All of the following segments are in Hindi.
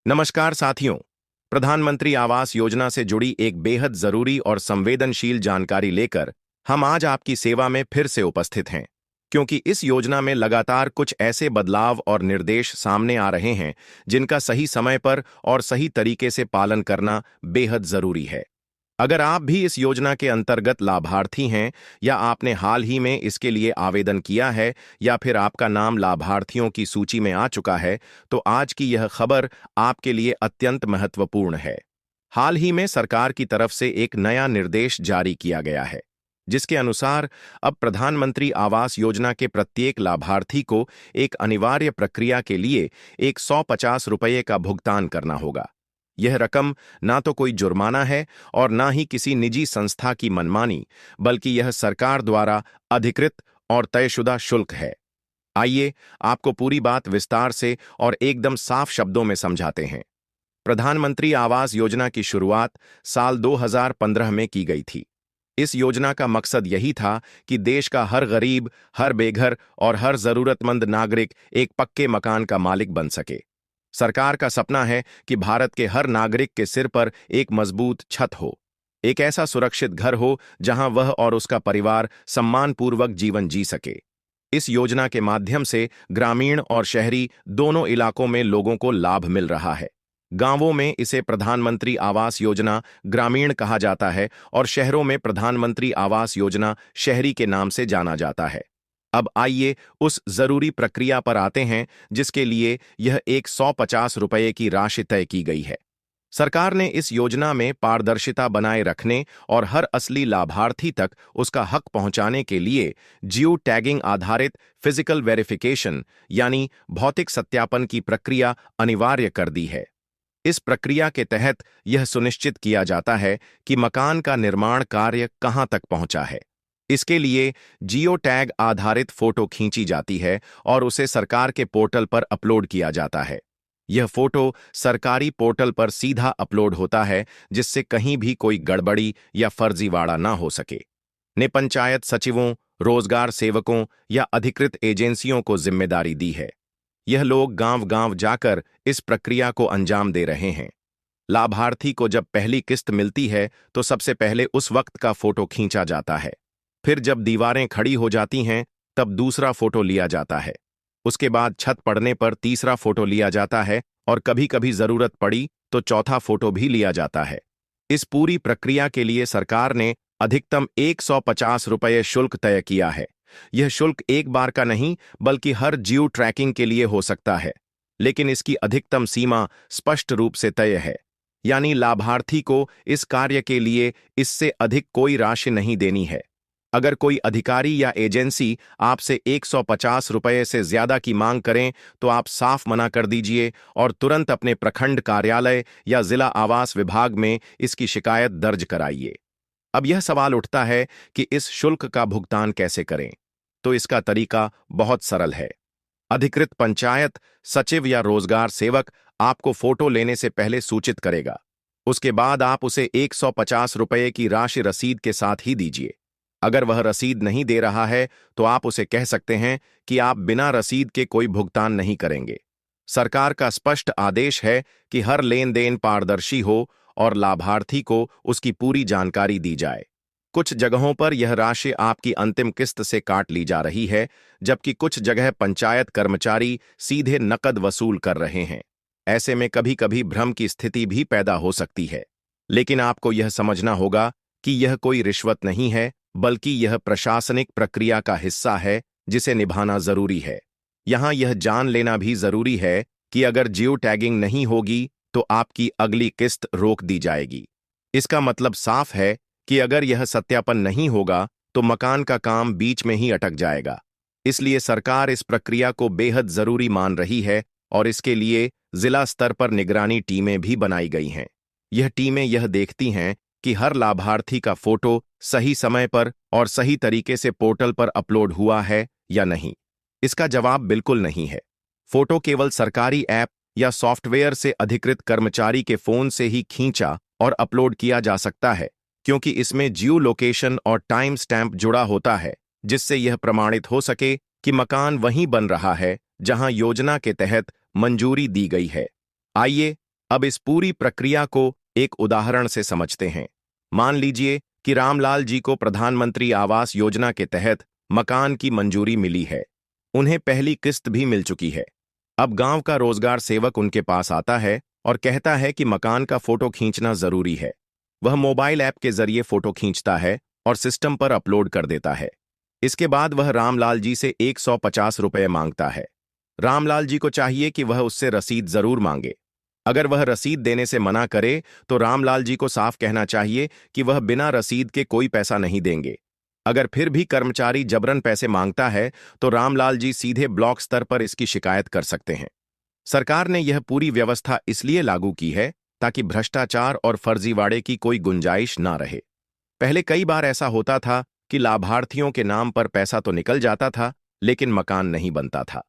नमस्कार साथियों। प्रधानमंत्री आवास योजना से जुड़ी एक बेहद जरूरी और संवेदनशील जानकारी लेकर हम आज आपकी सेवा में फिर से उपस्थित हैं, क्योंकि इस योजना में लगातार कुछ ऐसे बदलाव और निर्देश सामने आ रहे हैं जिनका सही समय पर और सही तरीके से पालन करना बेहद जरूरी है। अगर आप भी इस योजना के अंतर्गत लाभार्थी हैं या आपने हाल ही में इसके लिए आवेदन किया है या फिर आपका नाम लाभार्थियों की सूची में आ चुका है, तो आज की यह खबर आपके लिए अत्यंत महत्वपूर्ण है। हाल ही में सरकार की तरफ से एक नया निर्देश जारी किया गया है, जिसके अनुसार अब प्रधानमंत्री आवास योजना के प्रत्येक लाभार्थी को एक अनिवार्य प्रक्रिया के लिए 150 रुपये का भुगतान करना होगा। यह रकम ना तो कोई जुर्माना है और ना ही किसी निजी संस्था की मनमानी, बल्कि यह सरकार द्वारा अधिकृत और तयशुदा शुल्क है। आइए आपको पूरी बात विस्तार से और एकदम साफ शब्दों में समझाते हैं। प्रधानमंत्री आवास योजना की शुरुआत साल 2015 में की गई थी। इस योजना का मकसद यही था कि देश का हर गरीब, हर बेघर और हर जरूरतमंद नागरिक एक पक्के मकान का मालिक बन सके। सरकार का सपना है कि भारत के हर नागरिक के सिर पर एक मजबूत छत हो, एक ऐसा सुरक्षित घर हो जहां वह और उसका परिवार सम्मानपूर्वक जीवन जी सके। इस योजना के माध्यम से ग्रामीण और शहरी दोनों इलाकों में लोगों को लाभ मिल रहा है। गांवों में इसे प्रधानमंत्री आवास योजना ग्रामीण कहा जाता है और शहरों में प्रधानमंत्री आवास योजना शहरी के नाम से जाना जाता है। अब आइए उस जरूरी प्रक्रिया पर आते हैं जिसके लिए यह 150 रुपये की राशि तय की गई है। सरकार ने इस योजना में पारदर्शिता बनाए रखने और हर असली लाभार्थी तक उसका हक पहुंचाने के लिए जियो टैगिंग आधारित फिजिकल वेरिफिकेशन यानी भौतिक सत्यापन की प्रक्रिया अनिवार्य कर दी है। इस प्रक्रिया के तहत यह सुनिश्चित किया जाता है कि मकान का निर्माण कार्य कहां तक पहुंचा है। इसके लिए जियो टैग आधारित फोटो खींची जाती है और उसे सरकार के पोर्टल पर अपलोड किया जाता है। यह फोटो सरकारी पोर्टल पर सीधा अपलोड होता है, जिससे कहीं भी कोई गड़बड़ी या फर्जीवाड़ा ना हो सके। ने पंचायत सचिवों, रोजगार सेवकों या अधिकृत एजेंसियों को जिम्मेदारी दी है। यह लोग गांव-गांव जाकर इस प्रक्रिया को अंजाम दे रहे हैं। लाभार्थी को जब पहली किस्त मिलती है तो सबसे पहले उस वक्त का फोटो खींचा जाता है। फिर जब दीवारें खड़ी हो जाती हैं तब दूसरा फोटो लिया जाता है। उसके बाद छत पड़ने पर तीसरा फोटो लिया जाता है और कभी-कभी जरूरत पड़ी तो चौथा फोटो भी लिया जाता है। इस पूरी प्रक्रिया के लिए सरकार ने अधिकतम 150 रुपये शुल्क तय किया है। यह शुल्क एक बार का नहीं बल्कि हर जियो ट्रैकिंग के लिए हो सकता है, लेकिन इसकी अधिकतम सीमा स्पष्ट रूप से तय है, यानी लाभार्थी को इस कार्य के लिए इससे अधिक कोई राशि नहीं देनी है। अगर कोई अधिकारी या एजेंसी आपसे 150 रुपये से ज्यादा की मांग करें तो आप साफ मना कर दीजिए और तुरंत अपने प्रखंड कार्यालय या जिला आवास विभाग में इसकी शिकायत दर्ज कराइए। अब यह सवाल उठता है कि इस शुल्क का भुगतान कैसे करें, तो इसका तरीका बहुत सरल है। अधिकृत पंचायत सचिव या रोजगार सेवक आपको फोटो लेने से पहले सूचित करेगा। उसके बाद आप उसे 150 रुपये की राशि रसीद के साथ ही दीजिए। अगर वह रसीद नहीं दे रहा है तो आप उसे कह सकते हैं कि आप बिना रसीद के कोई भुगतान नहीं करेंगे। सरकार का स्पष्ट आदेश है कि हर लेन देन पारदर्शी हो और लाभार्थी को उसकी पूरी जानकारी दी जाए। कुछ जगहों पर यह राशि आपकी अंतिम किस्त से काट ली जा रही है, जबकि कुछ जगह पंचायत कर्मचारी सीधे नकद वसूल कर रहे हैं। ऐसे में कभी-कभी भ्रम की स्थिति भी पैदा हो सकती है, लेकिन आपको यह समझना होगा कि यह कोई रिश्वत नहीं है, बल्कि यह प्रशासनिक प्रक्रिया का हिस्सा है जिसे निभाना जरूरी है। यहां यह जान लेना भी जरूरी है कि अगर जियो टैगिंग नहीं होगी तो आपकी अगली किस्त रोक दी जाएगी। इसका मतलब साफ है कि अगर यह सत्यापन नहीं होगा तो मकान का काम बीच में ही अटक जाएगा। इसलिए सरकार इस प्रक्रिया को बेहद जरूरी मान रही है और इसके लिए जिला स्तर पर निगरानी टीमें भी बनाई गई हैं। यह टीमें यह देखती हैं कि हर लाभार्थी का फोटो सही समय पर और सही तरीके से पोर्टल पर अपलोड हुआ है या नहीं। इसका जवाब बिल्कुल नहीं है। फोटो केवल सरकारी ऐप या सॉफ्टवेयर से अधिकृत कर्मचारी के फोन से ही खींचा और अपलोड किया जा सकता है, क्योंकि इसमें जियो लोकेशन और टाइम स्टैंप जुड़ा होता है, जिससे यह प्रमाणित हो सके कि मकान वहीं बन रहा है जहां योजना के तहत मंजूरी दी गई है। आइए अब इस पूरी प्रक्रिया को एक उदाहरण से समझते हैं। मान लीजिए कि रामलाल जी को प्रधानमंत्री आवास योजना के तहत मकान की मंजूरी मिली है। उन्हें पहली किस्त भी मिल चुकी है। अब गांव का रोजगार सेवक उनके पास आता है और कहता है कि मकान का फोटो खींचना जरूरी है। वह मोबाइल ऐप के जरिए फोटो खींचता है और सिस्टम पर अपलोड कर देता है। इसके बाद वह रामलाल जी से 150 रुपये मांगता है। रामलाल जी को चाहिए कि वह उससे रसीद जरूर मांगे। अगर वह रसीद देने से मना करे तो रामलाल जी को साफ कहना चाहिए कि वह बिना रसीद के कोई पैसा नहीं देंगे। अगर फिर भी कर्मचारी जबरन पैसे मांगता है तो रामलाल जी सीधे ब्लॉक स्तर पर इसकी शिकायत कर सकते हैं। सरकार ने यह पूरी व्यवस्था इसलिए लागू की है ताकि भ्रष्टाचार और फर्जीवाड़े की कोई गुंजाइश ना रहे। पहले कई बार ऐसा होता था कि लाभार्थियों के नाम पर पैसा तो निकल जाता था, लेकिन मकान नहीं बनता था।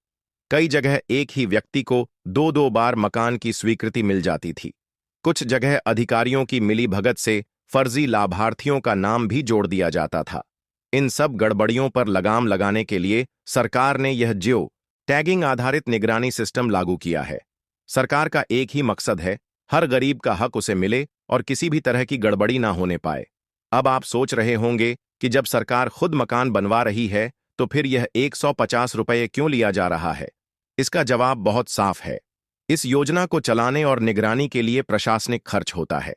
कई जगह एक ही व्यक्ति को दो दो बार मकान की स्वीकृति मिल जाती थी। कुछ जगह अधिकारियों की मिलीभगत से फर्जी लाभार्थियों का नाम भी जोड़ दिया जाता था। इन सब गड़बड़ियों पर लगाम लगाने के लिए सरकार ने यह जियो टैगिंग आधारित निगरानी सिस्टम लागू किया है। सरकार का एक ही मकसद है, हर गरीब का हक उसे मिले और किसी भी तरह की गड़बड़ी ना होने पाए। अब आप सोच रहे होंगे कि जब सरकार खुद मकान बनवा रही है तो फिर यह 150 रुपये क्यों लिया जा रहा है? इसका जवाब बहुत साफ है। इस योजना को चलाने और निगरानी के लिए प्रशासनिक खर्च होता है।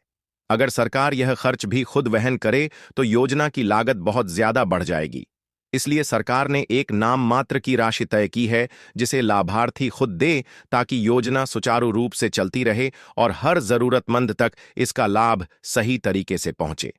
अगर सरकार यह खर्च भी खुद वहन करे तो योजना की लागत बहुत ज्यादा बढ़ जाएगी। इसलिए सरकार ने एक नाम मात्र की राशि तय की है जिसे लाभार्थी खुद दे, ताकि योजना सुचारू रूप से चलती रहे और हर जरूरतमंद तक इसका लाभ सही तरीके से पहुंचे।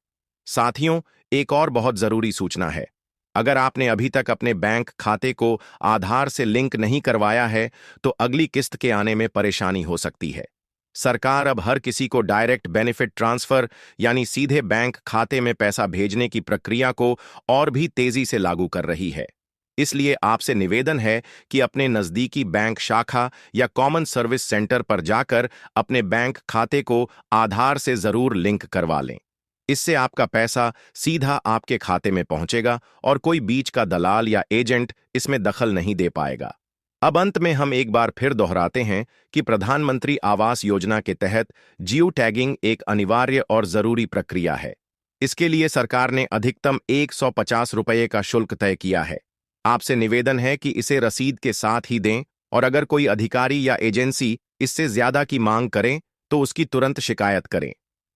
साथियों, एक और बहुत जरूरी सूचना है। अगर आपने अभी तक अपने बैंक खाते को आधार से लिंक नहीं करवाया है तो अगली किस्त के आने में परेशानी हो सकती है। सरकार अब हर किसी को डायरेक्ट बेनिफिट ट्रांसफर यानी सीधे बैंक खाते में पैसा भेजने की प्रक्रिया को और भी तेजी से लागू कर रही है। इसलिए आपसे निवेदन है कि अपने नजदीकी बैंक शाखा या कॉमन सर्विस सेंटर पर जाकर अपने बैंक खाते को आधार से जरूर लिंक करवा लें। इससे आपका पैसा सीधा आपके खाते में पहुंचेगा और कोई बीच का दलाल या एजेंट इसमें दखल नहीं दे पाएगा। अब अंत में हम एक बार फिर दोहराते हैं कि प्रधानमंत्री आवास योजना के तहत जियो टैगिंग एक अनिवार्य और जरूरी प्रक्रिया है। इसके लिए सरकार ने अधिकतम 150 रुपये का शुल्क तय किया है। आपसे निवेदन है कि इसे रसीद के साथ ही दें और अगर कोई अधिकारी या एजेंसी इससे ज्यादा की मांग करें तो उसकी तुरंत शिकायत करें।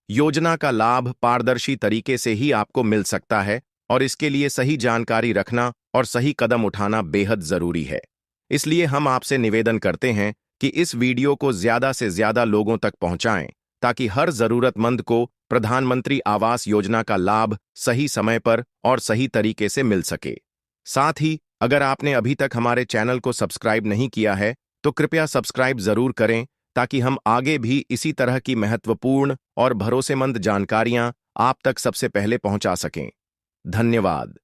योजना का लाभ पारदर्शी तरीके से ही आपको मिल सकता है और इसके लिए सही जानकारी रखना और सही कदम उठाना बेहद जरूरी है। इसलिए हम आपसे निवेदन करते हैं कि इस वीडियो को ज्यादा से ज्यादा लोगों तक पहुंचाएं ताकि हर जरूरतमंद को प्रधानमंत्री आवास योजना का लाभ सही समय पर और सही तरीके से मिल सके। साथ ही अगर आपने अभी तक हमारे चैनल को सब्सक्राइब नहीं किया है तो कृपया सब्सक्राइब जरूर करें ताकि हम आगे भी इसी तरह की महत्वपूर्ण और भरोसेमंद जानकारियां आप तक सबसे पहले पहुंचा सकें। धन्यवाद।